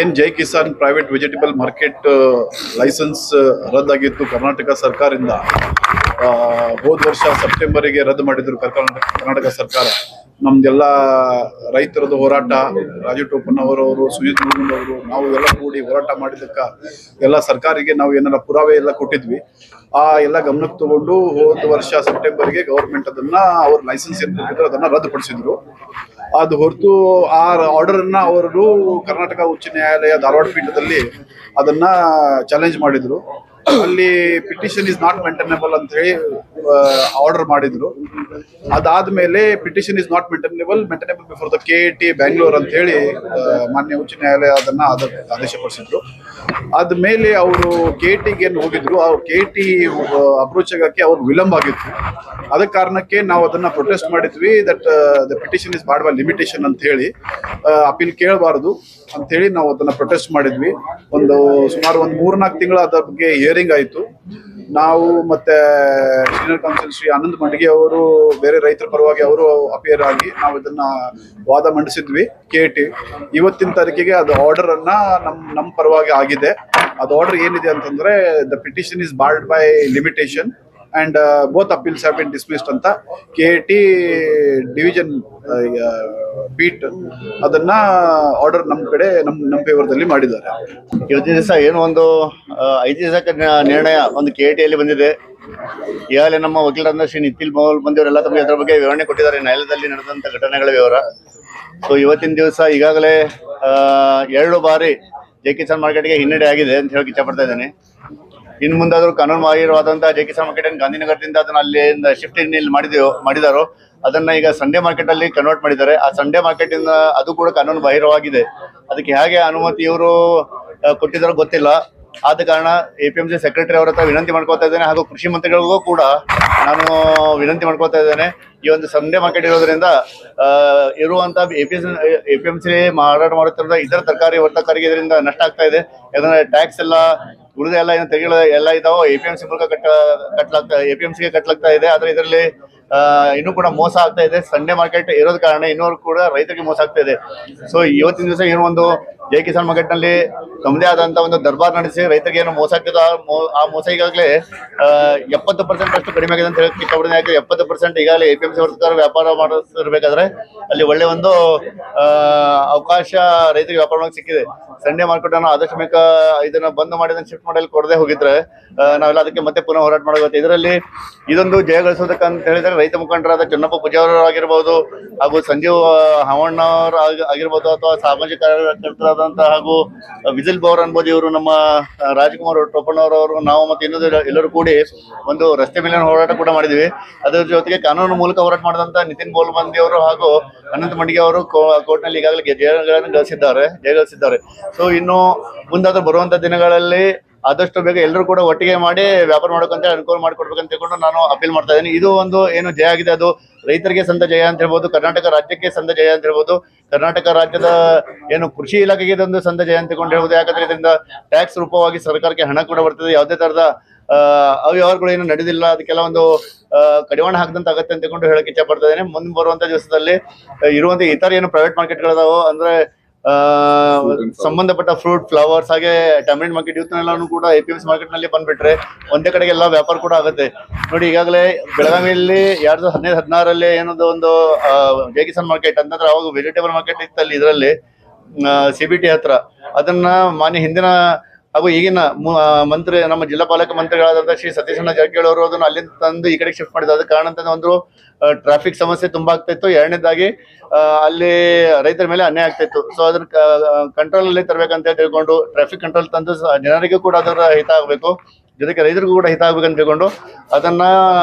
ಏನ್ Jai Kisan private vegetable market licence ರದ್ದಾಗಿತ್ತು ಕರ್ನಾಟಕ ಸರ್ಕಾರದಿಂದ. ಹೋದ ವರ್ಷ ಸೆಪ್ಟೆಂಬರಿಗೆ ರದ್ದು ಮಾಡಿದ್ರು ಕರ್ನಾಟಕ ಸರ್ಕಾರ. ನಮ್ದೆಲ್ಲ ರೈತರದ್ದು ಹೋರಾಟ, ರಾಜು ಟೋಪನ್ನವರವರು, ಸುಜಿತ್ ಮುರುಗನ್ ನಾವು ಎಲ್ಲ ಕೂಡಿ ಹೋರಾಟ ಮಾಡಿದ್ದಕ್ಕ ಎಲ್ಲ ಸರ್ಕಾರಿಗೆ ನಾವು ಏನಾರ ಪುರಾವೆ ಎಲ್ಲ ಕೊಟ್ಟಿದ್ವಿ. ಆ ಎಲ್ಲ ಗಮನಕ್ಕೆ ತಗೊಂಡು ಹೋದ ವರ್ಷ ಸೆಪ್ಟೆಂಬರ್ಗೆ ಗವರ್ಮೆಂಟ್ ಅದನ್ನ ಅವ್ರ ಲೈಸೆನ್ಸ್ ಏನ್ ಕೊಟ್ಟಿದ್ರು ಅದನ್ನ ರದ್ದುಪಡಿಸಿದ್ರು. ಅದು ಹೊರತು ಆ ಆರ್ಡರ್ ಅನ್ನ ಅವರು ಕರ್ನಾಟಕ ಉಚ್ಚ ನ್ಯಾಯಾಲಯ ಧಾರವಾಡ ಪೀಠದಲ್ಲಿ ಅದನ್ನ ಚಾಲೆಂಜ್ ಮಾಡಿದ್ರು. ಅಲ್ಲಿ ಪಿಟಿಷನ್ ಇಸ್ ನಾಟ್ ಮೇಂಟೈನಬಲ್ ಅಂತ ಹೇಳಿ ಆರ್ಡರ್ ಮಾಡಿದ್ರು. ಅದಾದ್ಮೇಲೆ petition is not maintainable before the KIT Bangalore ಅಂತ ಹೇಳಿ ಮಾನ್ಯ ಉಚ್ಚ ನ್ಯಾಯಾಲಯ ಅದನ್ನ ಆದೇಶಪಡಿಸಿದ್ರು. ಆದ್ಮೇಲೆ ಅವರು KITಗೆ ಏನು ಹೋಗಿದ್ರು, ಅವ್ರು KIT ಅಪ್ರೋಚ್ ಆಗಕ್ಕೆ ಅವ್ರು ವಿಳಂಬ ಆಗಿತ್ತು. ಅದ ಕಾರಣಕ್ಕೆ ನಾವು ಅದನ್ನ ಪ್ರೊಟೆಸ್ಟ್ ಮಾಡಿದ್ವಿ. That the petition is barred by limitation ಅಂತ ಹೇಳಿ ಅಪೀಲ್ ಕೇಳಬಾರದು ಅಂತ ಹೇಳಿ ನಾವು ಅದನ್ನ ಪ್ರೊಟೆಸ್ಟ್ ಮಾಡಿದ್ವಿ. ಸುಮಾರು ಒಂದು 3-4 ತಿಂಗಳ ಅದರ ಬಗ್ಗೆ ಹಿಯರಿಂಗ್ ಆಯಿತು. ನಾವು ಮತ್ತೆ ಸೀನಿಯರ್ ಕೌನ್ಸಿಲ್ ಶ್ರೀ ಆನಂದ್ ಮಂಡಗಿ ಅವರು ಬೇರೆ ರೈತರ ಪರವಾಗಿ ಅವರು ಅಪಿಯರ್ ಆಗಿ ನಾವು ಇದನ್ನ ವಾದ ಮಂಡಿಸಿದ್ವಿ. KIT ಇವತ್ತಿನ ತಾರೀಕಿಗೆ ಅದು ಆರ್ಡರ್ ಅನ್ನ ನಮ್ಮ ಪರವಾಗಿ ಆಗಿದೆ. ಅದು ಆರ್ಡರ್ ಏನಿದೆ ಅಂತಂದ್ರೆ the petition is border by limitation and both appeals have been dismissed ಅಂತ KIT ಡಿವಿಷನ್ ಪೀಠ ಅದನ್ನ ಆರ್ಡರ್ ನಮ್ಮ ಕಡೆ ನಮ್ಮ ಫೇವರ್ದಲ್ಲಿ ಮಾಡಿದ್ದಾರೆ. ಇವತ್ತಿನ ದಿವಸ ಏನು ಒಂದು ಐತಿಹಾಸಿಕ ನಿರ್ಣಯ ಒಂದು KIT ಯಲ್ಲಿ ಬಂದಿದೆ. ಈಗಾಗಲೇ ನಮ್ಮ ವಕೀಲರಾದ ಶ್ರೀ ನಿತಿನ್ ಮೌಲ್ ಬಂದಿಯವರೆಲ್ಲ ತಮಗೆ ಅದರ ಬಗ್ಗೆ ವಿವರಣೆ ಕೊಟ್ಟಿದ್ದಾರೆ, ನ್ಯಾಯಾಲಯದಲ್ಲಿ ನಡೆದಂತ ಘಟನೆಗಳ ವಿವರ. ಸೊ ಇವತ್ತಿನ ದಿವಸ ಈಗಾಗಲೇ 2 ಬಾರಿ ಜೈ ಕಿಸಾನ್ ಮಾರ್ಕೆಟ್ಗೆ ಹಿನ್ನಡೆ ಆಗಿದೆ ಅಂತ ಹೇಳಕ್ ಇಷ್ಟಪಡ್ತಾ ಇದ್ದೇನೆ. ಇನ್ನು ಮುಂದಾದರೂ ಕಾನೂನು ಬಾಹಿರವಾದಂತಹ ಜೈ ಕಿಸಾನ್ ಮಾರ್ಕೆಟ್ ಗಾಂಧಿನಗರದಿಂದ ಅದನ್ನ ಅಲ್ಲಿಂದ ಶಿಫ್ಟ್ ಇಲ್ಲಿ ಮಾಡಿದಾರೋ ಅದನ್ನ ಈಗ ಸಂಡೇ ಮಾರ್ಕೆಟ್ ಅಲ್ಲಿ ಕನ್ವರ್ಟ್ ಮಾಡಿದ್ದಾರೆ. ಆ ಸಂಡೇ ಮಾರ್ಕೆಟ್ ಇಂದ ಅದು ಕೂಡ ಕಾನೂನು ಬಾಹಿರವಾಗಿದೆ. ಅದಕ್ಕೆ ಹೇಗೆ ಅನುಮತಿ ಇವರು ಕೊಟ್ಟಿದ್ದಾರೋ ಗೊತ್ತಿಲ್ಲ. ಆದ ಕಾರಣ APMC ಸೆಕ್ರೆಟರಿ ಅವರ ಹತ್ರ ವಿನಂತಿ ಮಾಡ್ಕೊತಾ ಇದ್ದೇನೆ, ಹಾಗೂ ಕೃಷಿ ಮಂತ್ರಿಗಳಿಗೂ ಕೂಡ ನಾನು ವಿನಂತಿ ಮಾಡ್ಕೊತಾ ಇದ್ದೇನೆ. ಈ ಒಂದು ಸಂಡೇ ಮಾರ್ಕೆಟ್ ಇರೋದ್ರಿಂದ ಇರುವಂತ APMC ಮಾರಾಟ ಮಾಡುತ್ತಿರುವ ಇತರ ತರಕಾರಿ ವರ್ತಕರಿಗೆ ಇದರಿಂದ ನಷ್ಟ ಆಗ್ತಾ ಇದೆ. ಯಾಕಂದ್ರೆ ಟ್ಯಾಕ್ಸ್ ಎಲ್ಲ ಉಳಿದ ಎಲ್ಲ ಏನು ತೆಗೆಗಳು ಎಲ್ಲ ಇದಾವೋ APMC ಮೂಲಕ APMCಗೆ ಕಟ್ಟಲಾಗ್ತಾ ಇದೆ. ಆದ್ರೆ ಇದರಲ್ಲಿ ಇನ್ನೂ ಕೂಡ ಮೋಸ ಆಗ್ತಾ ಇದೆ. ಸಂಡೇ ಮಾರ್ಕೆಟ್ ಇರೋದ ಕಾರಣ ಇನ್ನೂರು ಕೂಡ ರೈತರಿಗೆ ಮೋಸ ಆಗ್ತಾ ಇದೆ. ಸೊ ಇವತ್ತಿನ ದಿವಸ ಏನು ಒಂದು ಜೈ ಕಿಸಾನ್ ಮಾರ್ಕೆಟ್ ನಲ್ಲಿ ತಮ್ಮದೇ ಆದಂತ ಒಂದು ದರ್ಬಾರ್ ನಡೆಸಿ ರೈತರಿಗೆ ಏನು ಮೋಸ ಆಗ್ತದೆ ಆ ಮೋಸ ಈಗಾಗಲೇ 70% ಅಷ್ಟು ಕಡಿಮೆ ಆಗಿದೆ ಅಂತ ಹೇಳಕ್ಕೆ ಇಷ್ಟಪಡ್ತೀನಿ. ಯಾಕೆ 70% ಈಗಾಗಲೇ APMC ವರ್ತಕರು ವ್ಯಾಪಾರ ಮಾಡಿರ್ಬೇಕಾದ್ರೆ ಅಲ್ಲಿ ಒಳ್ಳೆ ಒಂದು ಅವಕಾಶ ರೈತರಿಗೆ ವ್ಯಾಪಾರ ಮಾಡಕ್ಕೆ ಸಿಕ್ಕಿದೆ. ಸಂಡೇ ಮಾರ್ಕೆಟ್ ಅನ್ನು ಆದಷ್ಟು ಬೇಗ ಇದನ್ನ ಬಂದ್ ಮಾಡಿ ಶಿಫ್ಟ್ ಮಾಡಲು ಕೊಡದೆ ಹೋಗಿದ್ರೆ ನಾವೆಲ್ಲ ಅದಕ್ಕೆ ಮತ್ತೆ ಪುನಃ ಹೋರಾಟ ಮಾಡಬೇಕು. ಇದರಲ್ಲಿ ಇದೊಂದು ಜಯ ಗಳಿಸೋದಕ್ಕಂತ ಹೇಳಿದ್ರೆ ರೈತ ಮುಖಂಡರಾದ ಚನ್ನಪ್ಪ ಪೂಜಾರಿ ಆಗಿರ್ಬೋದು, ಹಾಗೂ ಸಂಜೀವ್ ಹಾವಣ್ಣ ಆಗಿರ್ಬೋದು, ಅಥವಾ ಸಾಮಾಜಿಕ ಕಾರ್ಯಕರ್ತರಾದಂತಹ ಹಾಗೂ ವಿಜಿಲ್ ಬೌರ್ ಅನ್ಬೋದು, ಇವರು ನಮ್ಮ ರಾಜ್ಕುಮಾರ್ ಟೋಪಣ್ಣವರವರು, ನಾವು ಮತ್ತೆ ಇನ್ನೊಂದು ಎಲ್ಲರೂ ಕೂಡಿ ಒಂದು ರಸ್ತೆ ಮೇಲಿನ ಹೋರಾಟ ಕೂಡ ಮಾಡಿದ್ವಿ. ಅದರ ಜೊತೆಗೆ ಕಾನೂನು ಮೂಲಕ ಹೋರಾಟ ಮಾಡಿದಂತ ನಿತಿನ್ ಬೋಲ್ಮಂದಿ ಅವರು ಹಾಗೂ ಅನಂತ ಮಂಡಿಗೆ ಅವರು ಕೋರ್ಟ್ ನಲ್ಲಿ ಈಗಾಗಲೇ ಜಯಗಳನ್ನು ಜಯಗಳಿಸಿದ್ದಾರೆ. ಸೊ ಇನ್ನು ಮುಂದಾದ್ರೂ ಬರುವಂತ ದಿನಗಳಲ್ಲಿ ಆದಷ್ಟು ಬೇಗ ಎಲ್ಲರೂ ಕೂಡ ಒಟ್ಟಿಗೆ ಮಾಡಿ ವ್ಯಾಪಾರ ಮಾಡೋಕಂತ ಅನುಕೂಲ ಮಾಡಿಕೊಡ್ಬೇಕಂತ ತಿಳ್ಕೊಂಡು ನಾನು ಅಪೀಲ್ ಮಾಡ್ತಾ ಇದ್ದೀನಿ. ಇದು ಒಂದು ಏನು ಜಯ ಆಗಿದೆ, ಅದು ರೈತರಿಗೆ ಸಂದ ಜಯ ಅಂತ ಹೇಳ್ಬೋದು, ಕರ್ನಾಟಕ ರಾಜ್ಯಕ್ಕೆ ಸಂದ ಜಯ ಅಂತ ಹೇಳ್ಬೋದು, ಕರ್ನಾಟಕ ರಾಜ್ಯದ ಏನು ಕೃಷಿ ಇಲಾಖೆಗೆ ಇದೊಂದು ಸಂದ ಜಯ ಅಂತ ತಿಳ್ಕೊಂಡು ಹೇಳ್ಬೋದು. ಯಾಕಂದ್ರೆ ಇದರಿಂದ ಟ್ಯಾಕ್ಸ್ ರೂಪವಾಗಿ ಸರ್ಕಾರಕ್ಕೆ ಹಣ ಕೂಡ ಬರ್ತದೆ. ಯಾವುದೇ ತರದ ಅವ್ಯವಹಾರಗಳು ಏನು ನಡೆದಿಲ್ಲ, ಅದಕ್ಕೆಲ್ಲ ಒಂದು ಕಡಿವಾಣ ಹಾಕದಂತ ಆಗತ್ತೆ ಅಂತ ತಿಳ್ಕೊಂಡು ಹೇಳಕ್ ಇಚ್ಛೆ ಪಡ್ತಾ ಇದ್ದೇನೆ. ಮುಂದೆ ಬರುವಂತ ದಿವಸದಲ್ಲಿ ಇರುವಂತ ಇತರ ಏನು ಪ್ರೈವೇಟ್ ಮಾರ್ಕೆಟ್ಗಳಿದಾವೋ, ಅಂದ್ರೆ ಸಂಬಂಧಪಟ್ಟ ಫ್ರೂಟ್, ಫ್ಲವರ್ಸ್, ಹಾಗೆ ಟಮರಿನ್ ಮಾರ್ಕೆಟ್ ಇವತ್ತನ್ನೆಲ್ಲಾನು ಕೂಡ APMC ಮಾರ್ಕೆಟ್ ನಲ್ಲಿ ಬಂದ್ಬಿಟ್ರೆ ಒಂದೇ ಕಡೆಗೆ ಎಲ್ಲ ವ್ಯಾಪಾರ ಕೂಡ ಆಗುತ್ತೆ. ನೋಡಿ, ಈಗಾಗಲೇ ಬೆಳಗಾವಿಯಲ್ಲಿ 2015-16 ಏನದು ಒಂದು ಜೈ ಕಿಸಾನ್ ಮಾರ್ಕೆಟ್ ಅಂತಂದ್ರೆ ಅವಾಗ ವೆಜಿಟೇಬಲ್ ಮಾರ್ಕೆಟ್ ಇತ್ತಲ್ಲಿ, ಇದರಲ್ಲಿ CBT ಹತ್ರ. ಅದನ್ನ ಮಾನ್ಯ ಹಿಂದಿನ ಹಾಗೂ ಈಗಿನ ಮಂತ್ರಿ, ನಮ್ಮ ಜಿಲ್ಲಾ ಪಾಲಕ ಮಂತ್ರಿಗಳಾದಂತಹ ಶ್ರೀ ಸತೀಶಣ್ಣ ಜಾರಕಿಹೊಳಿ ಅವರು ಅದನ್ನು ಅಲ್ಲಿಂದ ತಂದು ಈ ಕಡೆಗೆ ಶಿಫ್ಟ್ ಮಾಡಿದ್ರು. ಅದ ಕಾರಣ ಅಂತ ಒಂದು ಟ್ರಾಫಿಕ್ ಸಮಸ್ಯೆ ತುಂಬಾ ಆಗ್ತಾ ಇತ್ತು. ಎರಡನೇದಾಗಿ ಅಲ್ಲಿ ರೈತರ ಮೇಲೆ ಅನ್ಯಾಯ ಆಗ್ತಾ ಇತ್ತು. ಸೊ ಅದನ್ನ ಕಂಟ್ರೋಲ್ ಅಲ್ಲಿ ತರಬೇಕಂತ ತಿಳ್ಕೊಂಡು ಟ್ರಾಫಿಕ್ ಕಂಟ್ರೋಲ್ ತಂದು ಜನರಿಗೂ ಕೂಡ ಅದರ ಹಿತ ಆಗಬೇಕು, ಜೊತೆಗೆ ರೈತರಿಗೂ ಕೂಡ ಹಿತ ಆಗ್ಬೇಕಂತ ತಿಳ್ಕೊಂಡು ಅದನ್ನ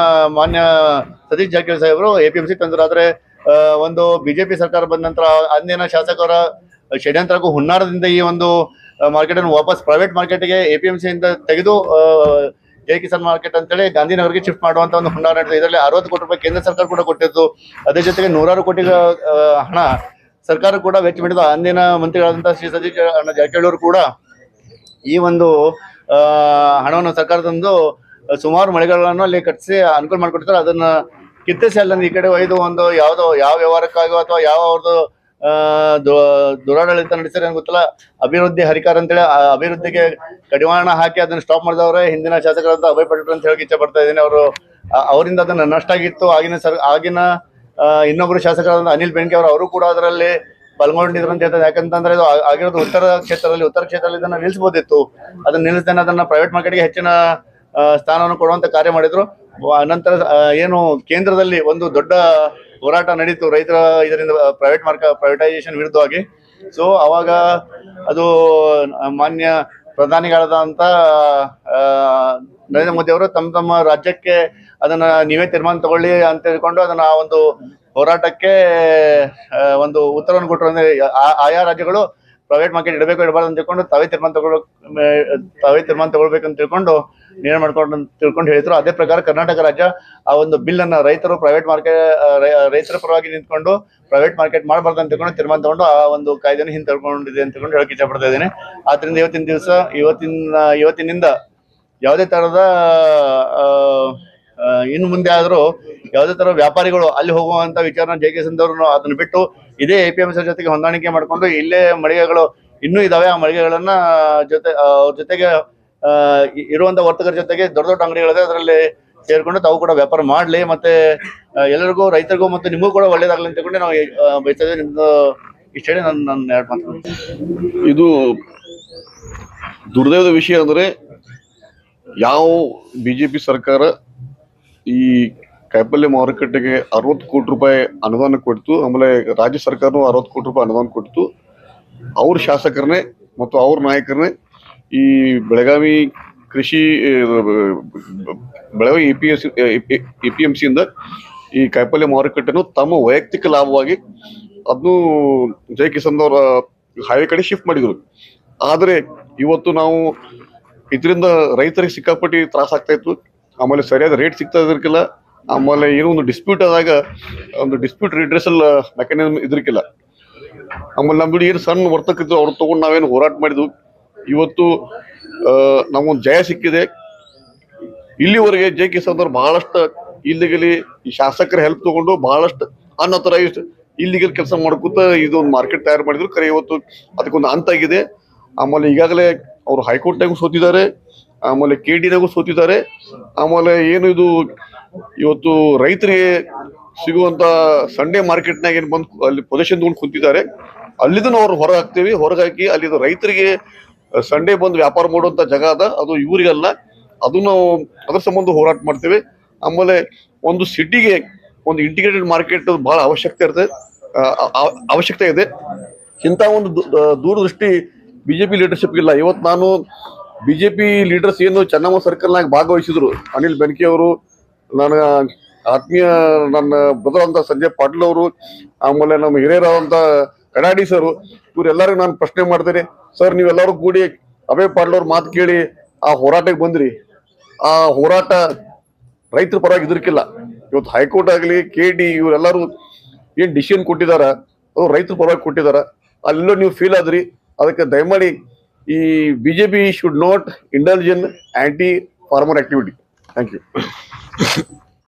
ಮಾನ್ಯ ಸತೀಶ್ ಜಾರಕಿಹೊಳಿ ಸಾಹೇಬರು APMC ತಂದ್ರು. ಆದ್ರೆ ಒಂದು BJP ಸರ್ಕಾರ ಬಂದ ನಂತರ ಅಂದಿನ ಶಾಸಕರ ಷಡ್ಯಂತ್ರಕ್ಕೂ ಹುನ್ನಾರದಿಂದ ಈ ಒಂದು ಮಾರ್ಕೆಟ್ ಅನ್ನು ವಾಪಸ್ ಪ್ರೈವೇಟ್ ಮಾರ್ಕೆಟ್ಗೆ APMC ಇಂದ ತೆಗೆದು ಜೈ ಕಿಸಾನ್ ಮಾರ್ಕೆಟ್ ಅಂತೇಳಿ ಗಾಂಧಿನಗರ್ಗೆ ಶಿಫ್ಟ್ ಮಾಡುವಂತ ಒಂದು ಹುನ್ನಾರ ನಡೆದಿದೆ. ಇದರಲ್ಲಿ 60 ಕೋಟಿ ರೂಪಾಯಿ ಕೇಂದ್ರ ಸರ್ಕಾರ ಕೂಡ ಕೊಟ್ಟಿತ್ತು. ಅದೇ ಜೊತೆಗೆ 100 ಕೋಟಿ ಹಣ ಸರ್ಕಾರ ಕೂಡ ವೆಚ್ಚ ಮಾಡಿದ್ದು. ಅಂದಿನ ಮಂತ್ರಿಗಳಾದಂತಹ ಶ್ರೀ ಸತೀಶ್ ಜಾರಕಿಹೊಳಿ ಅವರು ಕೂಡ ಈ ಒಂದು ಹಣವನ್ನು ಸರ್ಕಾರ ತಂದು ಸುಮಾರು ಮಳೆಗಳನ್ನು ಅಲ್ಲಿ ಕಟ್ಟಿಸಿ ಅನುಕೂಲ ಮಾಡಿಕೊಡ್ತಾರೆ. ಅದನ್ನ ಕಿತ್ತಿಸಿ ಅಲ್ಲೊಂದು ಈ ಕಡೆ ಒಯ್ದು ಒಂದು ಯಾವ ವ್ಯವಹಾರಕ್ಕಾಗೋ ಅಥವಾ ಯಾವ ಅವ್ರದ್ದು ದುರಾಡಳಿತ ನಡೆಸಿದ್ರೆ ಗೊತ್ತಿಲ್ಲ, ಅಭಿವೃದ್ಧಿ ಹರಿಕಾರ ಅಂತೇಳಿ ಅಭಿವೃದ್ಧಿಗೆ ಕಡಿವಾಣ ಹಾಕಿ ಅದನ್ನ ಸ್ಟಾಪ್ ಮಾಡಿದವ್ರೆ ಹಿಂದಿನ ಶಾಸಕರಾದ ಅಭಯ್ ಪಟೇಲ್ ಅಂತ ಹೇಳಕ್ ಇಚ್ಛೆ ಪಡ್ತಾ ಇದ್ದೀನಿ. ಅವರಿಂದ ಅದನ್ನ ನಷ್ಟ ಆಗಿತ್ತು. ಆಗಿನ ಇನ್ನೊಬ್ರು ಶಾಸಕರಾದ ಅನಿಲ್ ಬೆನ್ಕೆ ಅವರು ಕೂಡ ಅದರಲ್ಲಿ ಪಾಲ್ಗೊಂಡಿದ್ರು ಅಂತ ಹೇಳ್ತಾರೆ. ಯಾಕಂತಂದ್ರೆ ಇದು ಆಗಿರೋದು ಉತ್ತರ ಕ್ಷೇತ್ರದಲ್ಲಿ ಇದನ್ನ ನಿಲ್ಲಿಸಬಹುದಿತ್ತು. ಅದನ್ನ ನಿಲ್ಲಿಸ್ದೇನೆ ಅದನ್ನ ಪ್ರೈವೇಟ್ ಮಾರ್ಕೆಟ್ಗೆ ಹೆಚ್ಚಿನ ಸ್ಥಾನವನ್ನು ಕೊಡುವಂತ ಕಾರ್ಯ ಮಾಡಿದ್ರು. ನಂತರ ಏನು ಕೇಂದ್ರದಲ್ಲಿ ಒಂದು ದೊಡ್ಡ ಹೋರಾಟ ನಡೀತು ರೈತರ ಇದರಿಂದ ಪ್ರೈವೇಟೈಸೇಷನ್ ವಿರುದ್ಧವಾಗಿ. ಸೊ ಅವಾಗ ಅದು ಮಾನ್ಯ ಪ್ರಧಾನಿಗಳಾದಂತ ನರೇಂದ್ರ ಮೋದಿ ಅವರು ತಮ್ಮ ರಾಜ್ಯಕ್ಕೆ ಅದನ್ನ ನೀವೇ ತೀರ್ಮಾನ ತಗೊಳ್ಳಿ ಅಂತ ಹೇಳ್ಕೊಂಡು ಅದನ್ನ ಆ ಒಂದು ಹೋರಾಟಕ್ಕೆ ಒಂದು ಉತ್ತರವನ್ನು ಕೊಟ್ಟರು. ಅಂದ್ರೆ ಆಯಾ ರಾಜ್ಯಗಳು ಪ್ರೈವೇಟ್ ಮಾರ್ಕೆಟ್ ಇಡಬೇಕು ಇಡಬಾರ್ದು ಅಂತ ತಿಳ್ಕೊಂಡು ತಾವೇ ತೀರ್ಮಾನ ತಗೊಳ್ಬೇಕಂತ ತಿಳ್ಕೊಂಡು ನಿರ್ಣಯ ತಿಳ್ಕೊಂಡು ಹೇಳಿದ್ರು. ಅದೇ ಪ್ರಕಾರ ಕರ್ನಾಟಕ ರಾಜ್ಯ ಆ ಒಂದು ಬಿಲ್ ಅನ್ನ ರೈತರ ಪರವಾಗಿ ನಿಂತ್ಕೊಂಡು ಪ್ರೈವೇಟ್ ಮಾರ್ಕೆಟ್ ಮಾಡಬಾರ್ದು ಅಂತ ತಿಳ್ಕೊಂಡು ತೀರ್ಮಾನ ತಗೊಂಡು ಆ ಒಂದು ಕಾಯ್ದೆನ ಹಿಂತೆಳ್ಕೊಂಡಿದೆ ಅಂತ ತಿಳ್ಕೊಂಡು ಹೇಳಕ್ ಇಚ್ಛೆ ಪಡ್ತಾ ಇದ್ದೀನಿ. ಆದ್ರಿಂದ ಇವತ್ತಿನಿಂದ ಯಾವುದೇ ತರದ ಇನ್ನು ಮುಂದೆ ಆದ್ರೂ ಯಾವುದೇ ತರ ವ್ಯಾಪಾರಿಗಳು ಅಲ್ಲಿ ಹೋಗುವಂತ ವಿಚಾರನ JK ಸಿಂಧೂರು ಅದನ್ನ ಬಿಟ್ಟು ಇದೇ APMC ಜೊತೆಗೆ ಹೊಂದಾಣಿಕೆ ಮಾಡ್ಕೊಂಡು ಇಲ್ಲೇ ಮಳಿಗೆಗಳು ಇನ್ನೂ ಇದಾವೆ. ಆ ಮಳಿಗೆಗಳನ್ನ ಅವ್ರ ಜೊತೆಗೆ ಇರುವಂತ ವರ್ತಕರ ಜೊತೆಗೆ ದೊಡ್ಡ ದೊಡ್ಡ ಅಂಗಡಿಗಳಿದೆ, ಅದರಲ್ಲಿ ಸೇರ್ಕೊಂಡು ತಾವು ಕೂಡ ವ್ಯಾಪಾರ ಮಾಡ್ಲಿ, ಮತ್ತೆ ಎಲ್ಲರಿಗೂ ರೈತರಿಗೂ ಮತ್ತು ನಿಮಗೂ ಕೂಡ ಒಳ್ಳೇದಾಗ್ಲಿ ಅಂತ ತಿಳ್ಕೊಂಡು ನಾವು ಬಯಸ್ತಾ ಇದ್ದೀವಿ. ನಿಮ್ದು ಇಷ್ಟ ಹೇಳಿ ನನ್ನ ಎರಡು ಮಾತು. ಇದು ದುರ್ದೈವದ ವಿಷಯ ಅಂದ್ರೆ ಯಾವ ಬಿಜೆಪಿ ಸರ್ಕಾರ ಈ ಕಾಯಿಪಲ್ಯ ಮಾರುಕಟ್ಟೆಗೆ 60 ಕೋಟಿ ರೂಪಾಯಿ ಅನುದಾನ ಕೊಡ್ತು, ಆಮೇಲೆ ರಾಜ್ಯ ಸರ್ಕಾರನೂ 60 ಕೋಟಿ ರೂಪಾಯಿ ಅನುದಾನ ಕೊಡ್ತು. ಅವ್ರ ಶಾಸಕರನ್ನೇ ಮತ್ತು ಅವ್ರ ನಾಯಕರನ್ನೇ ಈ ಬೆಳಗಾವಿ APMC ಇಂದ ಈ ಕಾಯಿಪಲ್ಯ ಮಾರುಕಟ್ಟೆನು ತಮ್ಮ ವೈಯಕ್ತಿಕ ಲಾಭವಾಗಿ ಅದನ್ನು JK ಸಿಂಧೂರ ಹೈವೇ ಕಡೆ ಶಿಫ್ಟ್ ಮಾಡಿದ್ರು. ಆದರೆ ಇವತ್ತು ನಾವು ಇದರಿಂದ ರೈತರಿಗೆ ಸಿಕ್ಕಾಪಟ್ಟಿ ತ್ರಾಸ ಆಗ್ತಾ ಇತ್ತು. ಆಮೇಲೆ ಸರಿಯಾದ ರೇಟ್ ಸಿಗ್ತಾ ಇದ್ರಕ್ಕಿಲ್ಲ. ಆಮೇಲೆ ಏನೋ ಒಂದು ಡಿಸ್ಪ್ಯೂಟ್ ಆದಾಗ ಒಂದು ಡಿಸ್ಪ್ಯೂಟ್ ರಿಡ್ರೆಸಲ್ ಮೆಕ್ಯಾನಿಸಮ್ ಇದ್ರಕ್ಕಿಲ್ಲ. ಆಮೇಲೆ ನಮ್ದು ಏನು ಸಣ್ಣ ವರ್ತಕಿದ್ರು ಅವ್ರು ತಗೊಂಡು ನಾವೇನು ಹೋರಾಟ ಮಾಡಿದ್ವು. ಇವತ್ತು ನಮಗೊಂದು ಜಯ ಸಿಕ್ಕಿದೆ. ಇಲ್ಲಿವರೆಗೆ JK ಸಿಂಧೂರ ಬಹಳಷ್ಟು ಇಲ್ಲಿಗಲಿ ಈ ಶಾಸಕರ ಹೆಲ್ಪ್ ತಗೊಂಡು ಬಹಳಷ್ಟು ಅನ್ಅಥರೈಸ್ಡ್ ಇಲ್ಲಿಗಲ್ ಕೆಲಸ ಮಾಡ್ಕೊತ ಇದೊಂದು ಮಾರ್ಕೆಟ್ ತಯಾರು ಮಾಡಿದ್ರು. ಕರೆ ಇವತ್ತು ಅದಕ್ಕೊಂದು ಅಂತ ಆಗಿದೆ. ಆಮೇಲೆ ಈಗಾಗಲೇ ಅವರು ಹೈಕೋರ್ಟ್ನಾಗೂ ಸೋತಿದ್ದಾರೆ, ಆಮೇಲೆ KDನಾಗೂ ಸೋತಿದ್ದಾರೆ. ಆಮೇಲೆ ಏನು ಇದು ಇವತ್ತು ರೈತರಿಗೆ ಸಿಗುವಂತ ಸಂಡೇ ಮಾರ್ಕೆಟ್ನಾಗ ಏನು ಬಂದು ಅಲ್ಲಿ ಪೊಸಿಷನ್ ತಗೊಂಡು ಕುಂತಿದ್ದಾರೆ. ಅಲ್ಲಿದನ್ನು ಅವ್ರು ಹೊರಗಾಕಿ ಅಲ್ಲಿದು ರೈತರಿಗೆ ಸಂಡೇ ಬಂದು ವ್ಯಾಪಾರ ಮಾಡುವಂತ ಜಾಗ ಅದ, ಅದು ಇವರಿಗಲ್ಲ. ಅದು ನಾವು ಅದ್ರ ಸಂಬಂಧ ಹೋರಾಟ ಮಾಡ್ತೇವೆ. ಆಮೇಲೆ ಒಂದು ಸಿಟಿಗೆ ಒಂದು ಇಂಟಿಗ್ರೇಟೆಡ್ ಮಾರ್ಕೆಟ್ ಬಹಳ ಅವಶ್ಯಕತೆ ಇದೆ. ಇಂಥ ಒಂದು ದೂರದೃಷ್ಟಿ ಬಿಜೆಪಿ ಲೀಡರ್ಶಿಪ್ ಇಲ್ಲ. ಇವತ್ತು ನಾನು ಬಿಜೆಪಿ ಲೀಡರ್ಸ್ ಏನು ಚೆನ್ನಮ್ಮ ಸರ್ಕಲ್ನಾಗ ಭಾಗವಹಿಸಿದ್ರು, ಅನಿಲ್ ಬೆನ್ಕೆ ಅವರು, ನನ್ನ ಆತ್ಮೀಯ ನನ್ನ ಬ್ರದರ್ ಅಂತ ಸಂಜಯ್ ಪಾಟೀಲ್ ಅವರು, ಆಮೇಲೆ ನಮ್ಮ ಹಿರಿಯರಾದಂತ ಕಡಾಡಿ ಸರ್, ಇವರೆಲ್ಲರಿಗೂ ನಾನು ಪ್ರಶ್ನೆ ಮಾಡ್ತೇನೆ. ಸರ್, ನೀವೆಲ್ಲರೂ ಕೂಡಿ ಅಭಯ್ ಪಾಟೀಲ್ ಅವ್ರ ಮಾತು ಕೇಳಿ ಆ ಹೋರಾಟಕ್ಕೆ ಬಂದ್ರಿ. ಆ ಹೋರಾಟ ರೈತರ ಪರವಾಗಿ ಇದ್ರಕ್ಕಿಲ್ಲ. ಇವತ್ತು ಹೈಕೋರ್ಟ್ ಆಗಲಿ KD ಇವರೆಲ್ಲರೂ ಏನ್ ಡಿಸಿಷನ್ ಕೊಟ್ಟಿದಾರ ಅದು ರೈತರ ಪರವಾಗಿ ಕೊಟ್ಟಿದಾರ. ಅಲ್ಲೆಲ್ಲೋ ನೀವು ಫೀಲ್ ಆದ್ರಿ. ಅದಕ್ಕೆ ದಯಮಾಡಿ ಈ BJP should not indulge in anti farmer activity. Thank you.